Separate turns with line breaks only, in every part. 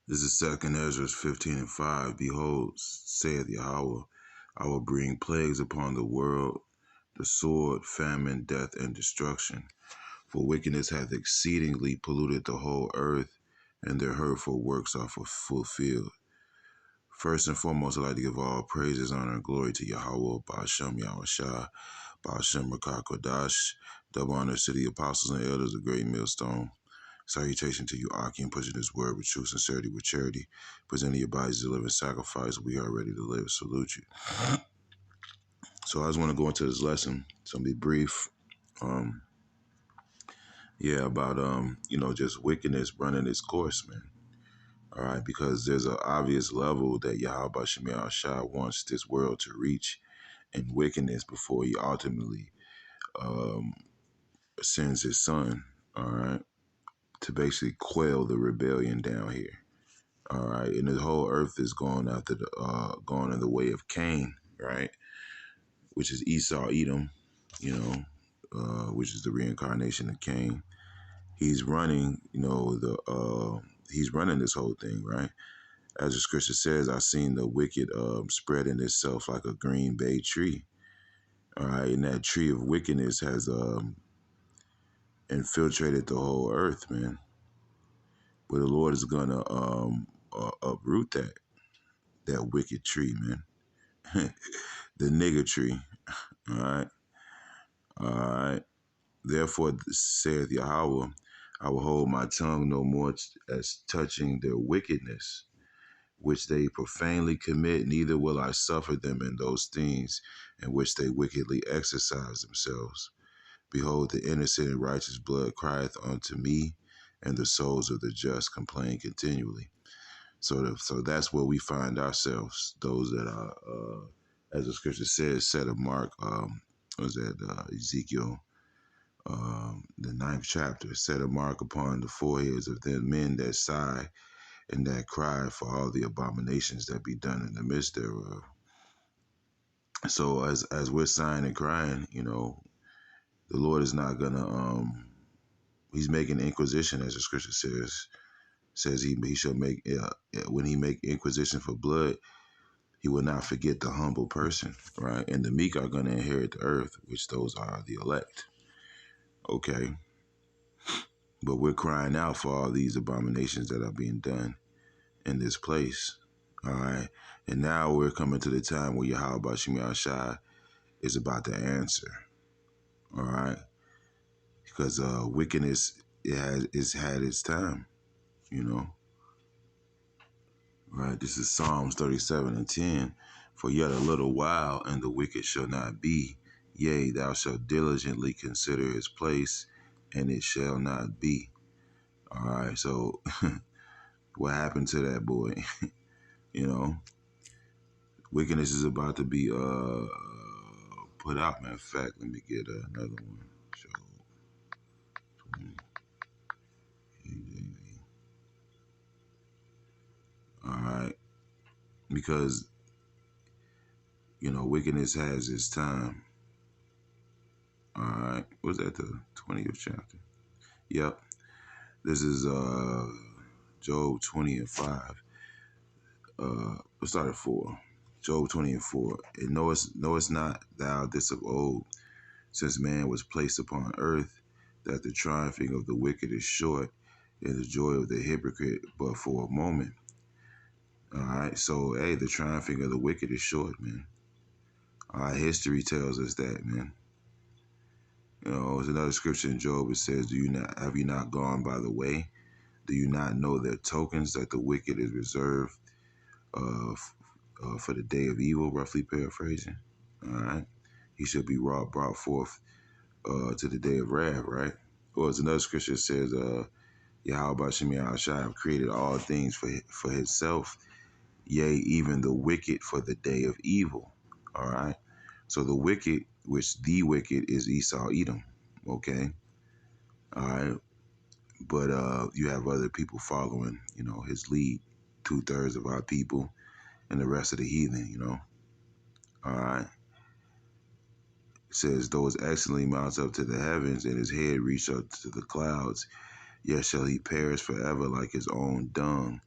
This is Second Ezra 15:5. Behold, saith Yahweh, I will bring plagues upon the world, the sword, famine, death, and destruction. For wickedness hath exceedingly polluted the whole earth, and their hurtful works are fulfilled. First and foremost, I'd like to give all praises, honor, and glory to Yahweh, Ba'ashem Yahushua, Ba'ashem Rakah Kodash, double honor to the apostles and elders of Great Millstone. Salutation to you, Aki, and pushing this word with true sincerity, with charity, presenting your bodies as a living sacrifice. We are ready to live. Salute you. So I just want to go into this lesson. It's gonna be brief. About just wickedness running its course, man. All right, because there's an obvious level that Yahweh Shemiah Shah wants this world to reach in wickedness before he ultimately sends his son. All right, to basically quell the rebellion down here. All right, and the whole earth is going after going in the way of Cain, right? Which is Esau, Edom, which is the reincarnation of Cain. He's running, he's running this whole thing, right? As the scripture says, I've seen the wicked spreading itself like a green bay tree. All right, and that tree of wickedness has infiltrated the whole earth, man. But the Lord is gonna uproot that wicked tree, man. The nigger tree. All right. All right. Therefore saith Yahweh, I will hold my tongue no more as touching their wickedness, which they profanely commit, neither will I suffer them in those things in which they wickedly exercise themselves. Behold, the innocent and righteous blood crieth unto me, and the souls of the just complain continually. So that's where we find ourselves, those that are, as the scripture says, set a mark, Ezekiel, the 9th chapter, set a mark upon the foreheads of them men that sigh and that cry for all the abominations that be done in the midst thereof. So as we're sighing and crying, the Lord is not gonna, he's making inquisition, as the scripture says he shall make, when he make inquisition for blood, he will not forget the humble person, right? And the meek are going to inherit the earth, which those are the elect. Okay. But we're crying out for all these abominations that are being done in this place. All right. And now we're coming to the time where Yahweh Shemiah Shai is about to answer. All right. Because wickedness has had its time, Right. This is Psalms 37:10. For yet a little while, and the wicked shall not be. Yea, thou shalt diligently consider his place, and it shall not be. All right, so what happened to that boy? Wickedness is about to be put out. Matter of fact, let me get another one. All right, because wickedness has its time. All right, was that the 20th chapter? Yep. This is Job 20:5. Let's start at 4. Job 20:4. And knowest not thou this of old, since man was placed upon earth, that the triumphing of the wicked is short, and the joy of the hypocrite but for a moment. All right, so hey, the triumphing of the wicked is short, man. All right, history tells us that, man. There's another scripture in Job. It says, have you not gone by the way? Do you not know their tokens, that the wicked is reserved for the day of evil, roughly paraphrasing? All right. He should be brought forth to the day of wrath, right? Or as another scripture says, Yahweh Shemiah Shai have created all things for himself, yea, even the wicked for the day of evil. All right. So the wicked, the wicked is Esau, Edom. Okay. All right. But you have other people following, his lead, 2/3 of our people and the rest of the heathen, All right. It says, though his excellently mounts up to the heavens and his head reach up to the clouds, yet shall he perish forever like his own dung.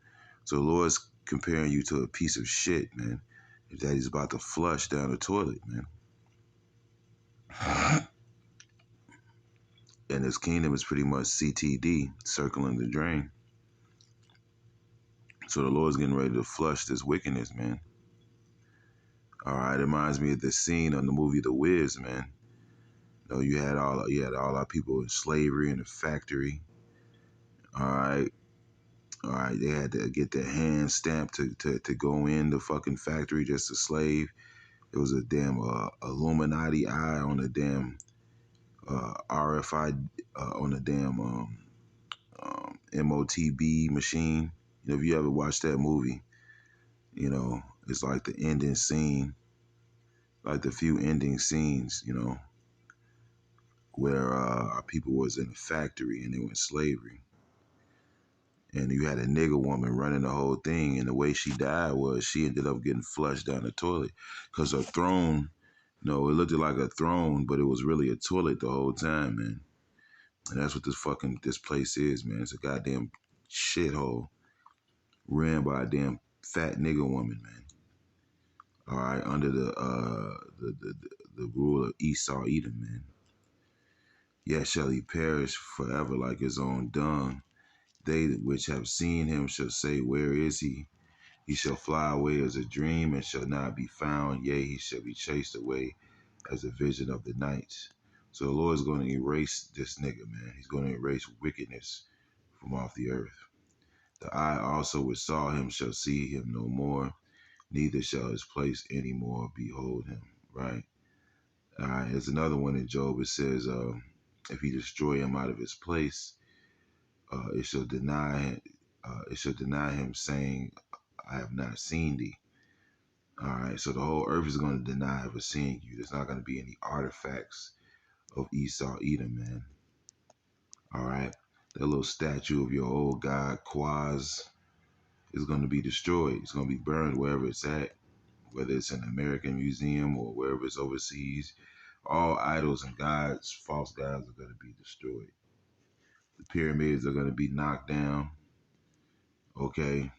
So the Lord's comparing you to a piece of shit, man, that he's about to flush down the toilet, man. And his kingdom is pretty much CTD, circling the drain. So the Lord's getting ready to flush this wickedness, man. All right, it reminds me of the scene on the movie The Wiz, man. You know, you had all our people in slavery in the factory. All right, they had to get their hand stamped to go in the fucking factory just a slave. It was a damn Illuminati eye on the damn RFI on the damn MOTB machine. You know, if you ever watched that movie, you know, it's like the ending scene, like the few ending scenes, you know, where our people was in a factory and they were in slavery. And you had a nigger woman running the whole thing, and the way she died was she ended up getting flushed down the toilet because her throne, no, it looked like a throne, but it was really a toilet the whole time, man. And that's what this place is, man. It's a goddamn shithole ran by a damn fat nigger woman, man. All right, under the rule of Esau Edom, man. Yet shall he perish forever like his own dung. They which have seen him shall say, where is he? He shall fly away as a dream and shall not be found. Yea, he shall be chased away as a vision of the night. So the Lord is going to erase this nigga, man. He's going to erase wickedness from off the earth. The eye also which saw him shall see him no more, neither shall his place any more behold him. Right? There's another one in Job. It says, if he destroy him out of his place, it shall deny him, saying, I have not seen thee. All right, so the whole earth is going to deny ever seeing you. There's not going to be any artifacts of Esau Edom, man. All right, that little statue of your old god Quaz is going to be destroyed. It's going to be burned wherever it's at, whether it's in an American museum or wherever it's overseas. All idols and gods, false gods, are going to be destroyed. The pyramids are going to be knocked down. Okay.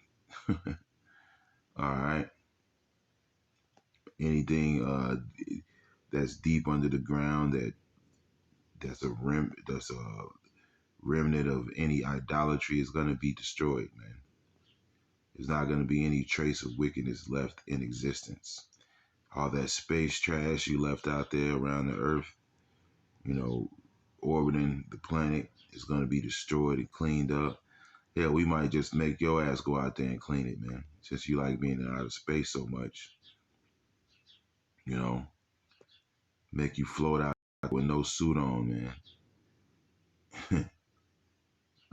All right. Anything that's deep under the ground that's a remnant of any idolatry is going to be destroyed, man. There's not going to be any trace of wickedness left in existence. All that space trash you left out there around the earth, you know, orbiting the planet, is going to be destroyed and cleaned up. Yeah, we might just make your ass go out there and clean it, man, since you like being in outer space so much. You know, make you float out with no suit on, man.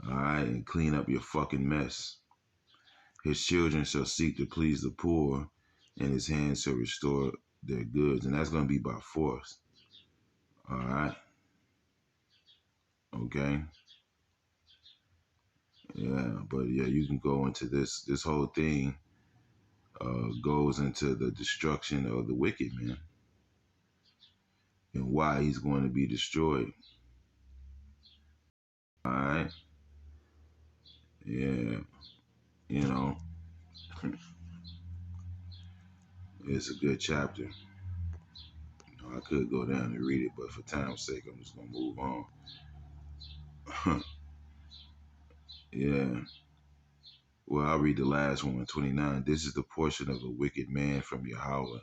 All right, and clean up your fucking mess. His children shall seek to please the poor, and his hands shall restore their goods. And that's going to be by force. All right? Okay? Yeah, but yeah, you can go into this. This whole thing goes into the destruction of the wicked, man, and why he's going to be destroyed. All right? Yeah, you know, it's a good chapter. You know, I could go down and read it, but for time's sake, I'm just going to move on. Yeah. Well, I'll read the last one, 29. This is the portion of a wicked man from Yahweh,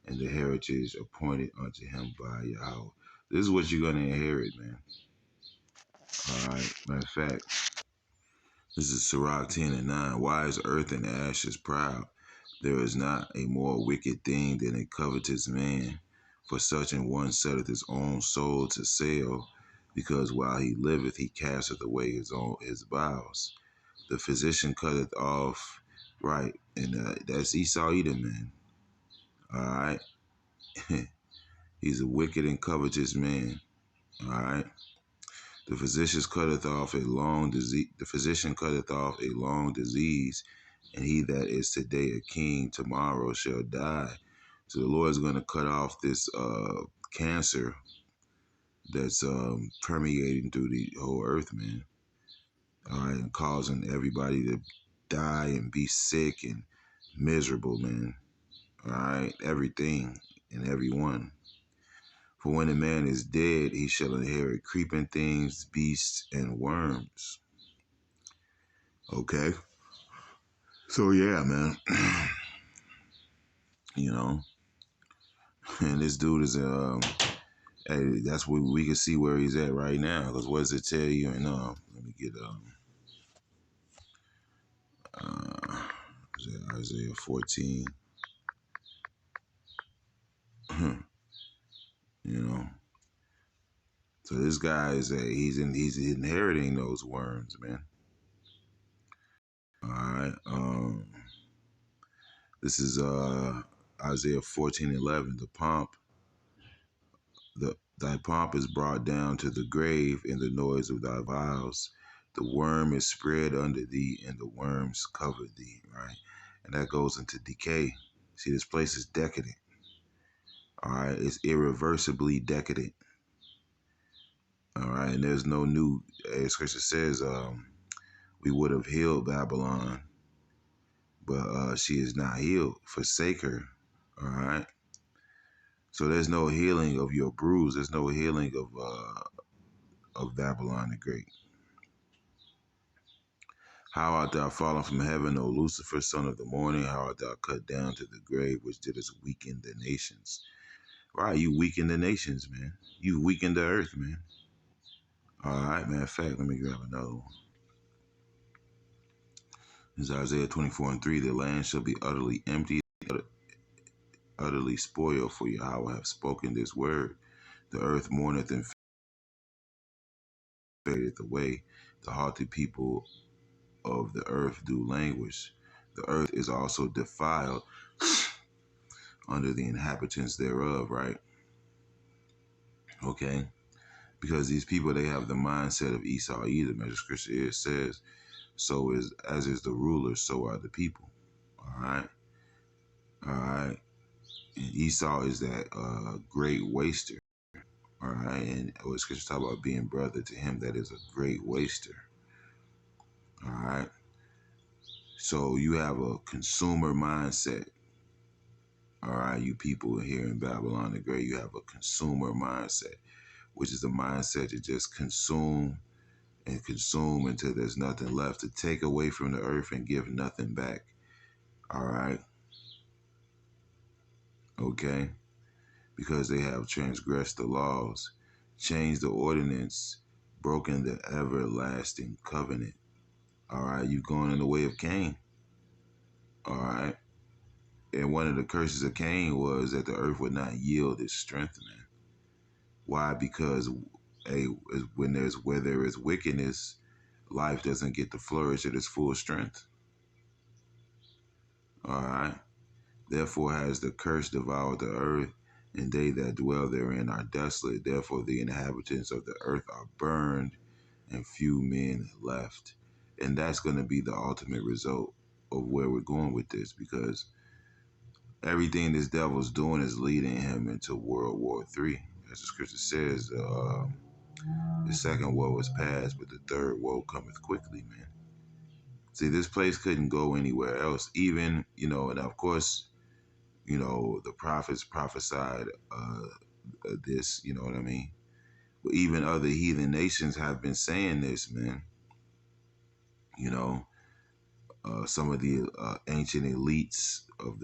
and the heritage appointed unto him by Yahweh. This is what you're going to inherit, man. All right. Matter of fact, this is Sirach 10 and 9. Why is earth and ashes proud? There is not a more wicked thing than a covetous man. For such an one setteth his own soul to sale, because while he liveth, he casteth away his bowels. The physician cutteth off, right, and that's Esau Edom, man. All right. He's a wicked and covetous man. All right. The physician cutteth off a long disease. The physician cutteth off a long disease, and he that is today a king, tomorrow shall die. So the Lord is going to cut off this cancer that's permeating through the whole earth, man. All right, and causing everybody to die and be sick and miserable, man. All right, everything and everyone. For when a man is dead, he shall inherit creeping things, beasts, and worms. Okay, so yeah, man. You know, and this dude is hey, that's what we can see where he's at right now. Because what does it tell you? And let me get uh, Isaiah 14. You know, so this guy is he's inheriting those worms, man. All right. This is Isaiah 14:11. Thy pomp is brought down to the grave in the noise of thy vows. The worm is spread under thee, and the worms cover thee. Right, and that goes into decay. See, this place is decadent. All right, it's irreversibly decadent. All right, and there's no new. As Scripture says, we would have healed Babylon, but she is not healed. Forsake her. All right. So there's no healing of your bruise. There's no healing of Babylon the Great. How art thou fallen from heaven, O Lucifer, son of the morning? How art thou cut down to the grave, which didst weaken the nations? Right, you weakened the nations, man. You weakened the earth, man. All right, matter of fact, let me grab another one. This is Isaiah 24:3. The land shall be utterly empty, utterly spoiled, for Yahweh hath spoken this word. The earth mourneth and fadeth away. The haughty people of the earth do languish. The earth is also defiled under the inhabitants thereof, right? Okay? Because these people, they have the mindset of Esau Edom, as the scripture says, so is as is the ruler, so are the people. All right? All right? And Esau is that great waster. All right? And what scripture talk about being brother to him that is a great waster. All right? So you have a consumer mindset. All right, you people here in Babylon the Great, you have a consumer mindset, which is the mindset to just consume and consume until there's nothing left, to take away from the earth and give nothing back. All right. Okay. Because they have transgressed the laws, changed the ordinance, broken the everlasting covenant. All right. You've gone in the way of Cain. All right. And one of the curses of Cain was that the earth would not yield its strength, man. Why? Because where there is wickedness, life doesn't get to flourish at its full strength. All right. Therefore has the curse devoured the earth, and they that dwell therein are desolate. Therefore the inhabitants of the earth are burned, and few men left. And that's going to be the ultimate result of where we're going with this, because everything this devil's doing is leading him into World War III. As the scripture says, the second woe is past, but the third woe cometh quickly, man. See, this place couldn't go anywhere else. Even, and of course, the prophets prophesied this, you know what I mean? But even other heathen nations have been saying this, man. You know, some of the ancient elites of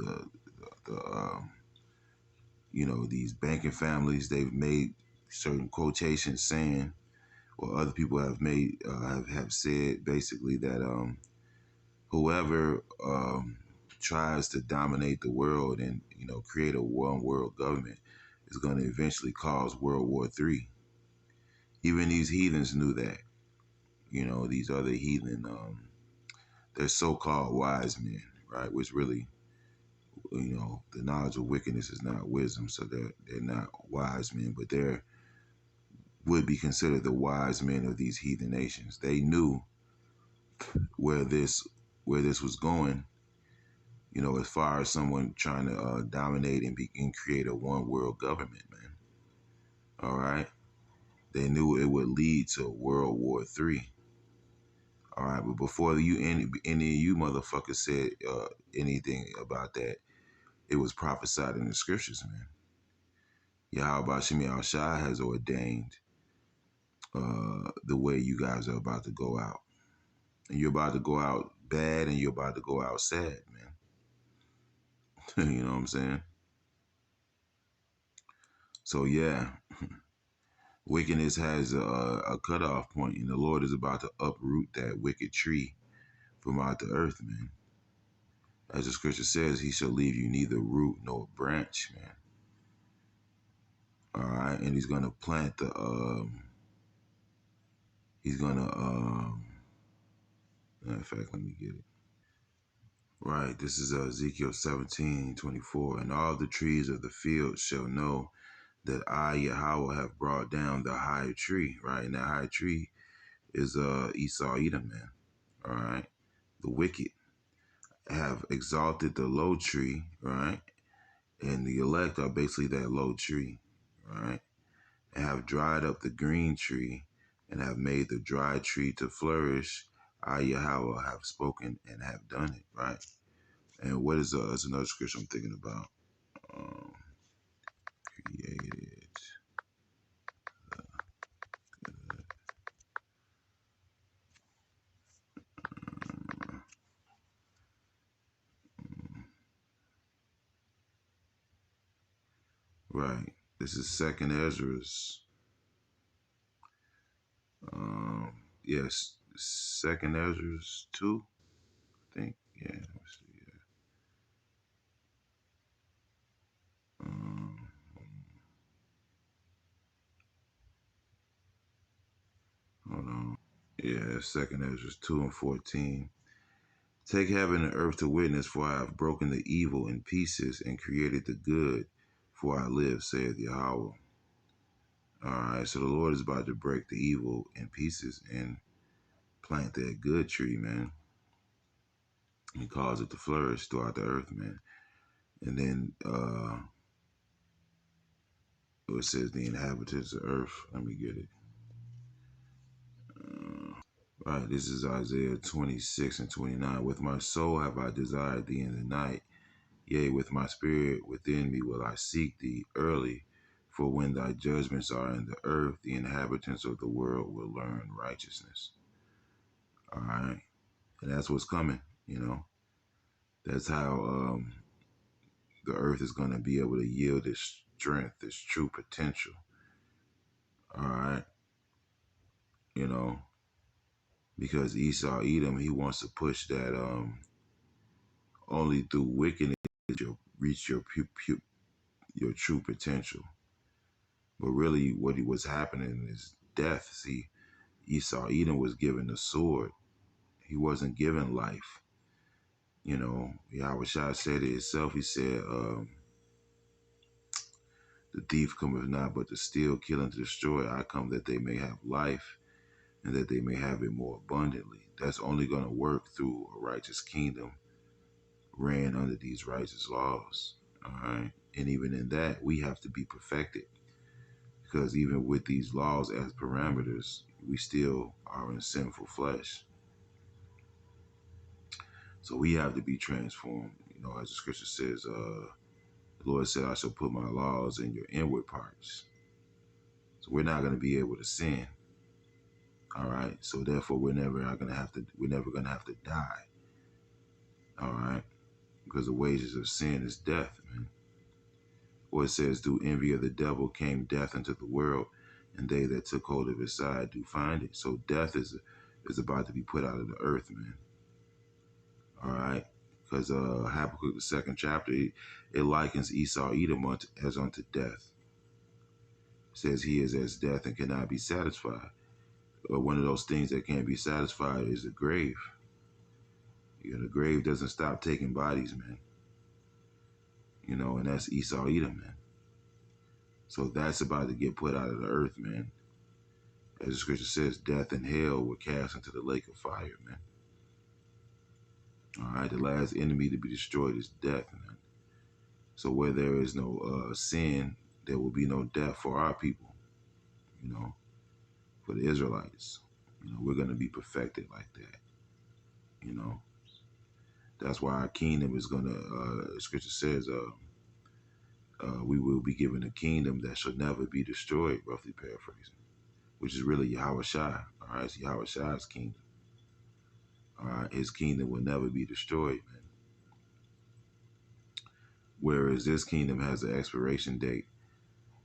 these banking families, they've made certain quotations saying, or other people have made, have said basically that whoever tries to dominate the world and create a one world government is going to eventually cause World War III. Even these heathens knew that. These other heathen, they're so-called wise men, right? Which really, the knowledge of wickedness is not wisdom, so they're not wise men, but they're would be considered the wise men of these heathen nations. They knew where this was going, as far as someone trying to dominate and create a one world government, man. All right. They knew it would lead to World War III. All right, but before any of you motherfuckers said anything about that, it was prophesied in the scriptures, man. Yahweh Shemi Al Shai has ordained the way you guys are about to go out. And you're about to go out bad and you're about to go out sad, man. You know what I'm saying? So, yeah, wickedness has a cutoff point, and the Lord is about to uproot that wicked tree from out the earth, man. As the scripture says, he shall leave you neither root nor branch, man. All right, and he's gonna plant the he's gonna matter of fact, let me get it. Right, this is Ezekiel 17:24. And all the trees of the field shall know that I, Yahweh, have brought down the high tree. Right, and that high tree is Esau Edom, man. All right, the wicked have exalted the low tree, right, and the elect are basically that low tree, right, and have dried up the green tree and have made the dry tree to flourish. I, Yahweh, have spoken and have done it, right? And what is that's another scripture I'm thinking about. Um, Created. Right. This is Second Ezra's. Yes, Second Ezra's 2, I think. Yeah. Let's see. Yeah. Um, Hold on. Yeah, Second Ezra's 2:14. Take heaven and earth to witness, for I have broken the evil in pieces and created the good, for I live, saith Yahweh. All right, so the Lord is about to break the evil in pieces and plant that good tree, man, and cause it to flourish throughout the earth, man. And then it says the inhabitants of earth. Let me get it. Right, this is Isaiah 26:29. With my soul have I desired thee in the night. Yea, with my spirit within me will I seek thee early. For when thy judgments are in the earth, the inhabitants of the world will learn righteousness. All right. And that's what's coming, you know. That's how the earth is going to be able to yield its strength, its true potential. All right. You know, because Esau Edom, he wants to push that only through wickedness you'll reach your true potential. But really, what was happening is death. See, Esau Edom was given the sword. He wasn't given life. You know, Yahweh Shai said it himself. He said, the thief cometh not but to steal, kill, and to destroy. I come that they may have life and that they may have it more abundantly. That's only going to work through a righteous kingdom ran under these righteous laws. All right. And even in that, we have to be perfected. Because even with these laws as parameters, we still are in sinful flesh. So we have to be transformed. You know, as the scripture says, the Lord said, I shall put my laws in your inward parts. So we're not going to be able to sin. All right. So therefore we're never gonna have to die. All right. Because the wages of sin is death, man. Or it says, through envy of the devil came death into the world, and they that took hold of his side do find it. So death is about to be put out of the earth, man. All right. Because Habakkuk, the 2nd chapter, it likens Esau Edom as unto death. It says he is as death and cannot be satisfied. But one of those things that can't be satisfied is the grave. You know, the grave doesn't stop taking bodies, man. You know, and that's Esau Edom, man. So that's about to get put out of the earth, man. As the scripture says, death and hell were cast into the lake of fire, man. All right, the last enemy to be destroyed is death, man. So where there is no sin, there will be no death for our people, you know, for the Israelites. You know, we're going to be perfected like that. You know, that's why our kingdom is gonna. Scripture says, we will be given a kingdom that shall never be destroyed. Roughly paraphrasing, which is really Yahweh Shai. All right, it's Yahweh Shai's kingdom. All right, his kingdom will never be destroyed, man. Whereas this kingdom has an expiration date,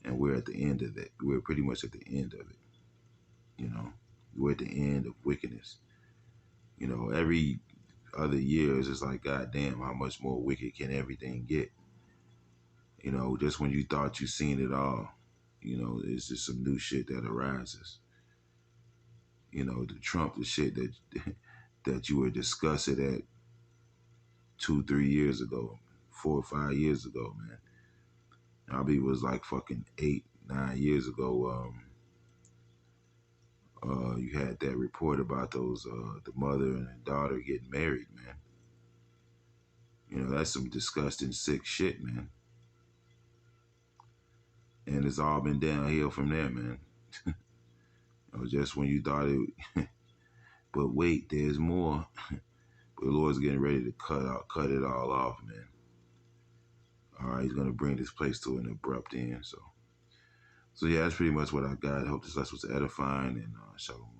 and we're at the end of it. We're pretty much at the end of it. You know, we're at the end of wickedness. You know, every other year it's just like, God damn, how much more wicked can everything get? You know, just when you thought you seen it all, you know, it's just some new shit that arises. You know, the Trump, the shit that that you were discussing at 2, 3 years ago, 4 or 5 years ago, man. I believe it was like fucking 8, 9 years ago. You had that report about those the mother and the daughter getting married, man. You know, that's some disgusting, sick shit, man. And it's all been downhill from there, man. You know, just when you thought it, but wait, there's more. But the Lord's getting ready to cut it all off, man. All right, He's gonna bring this place to an abrupt end. So yeah, that's pretty much what I got. I hope this lesson was edifying, and shalom.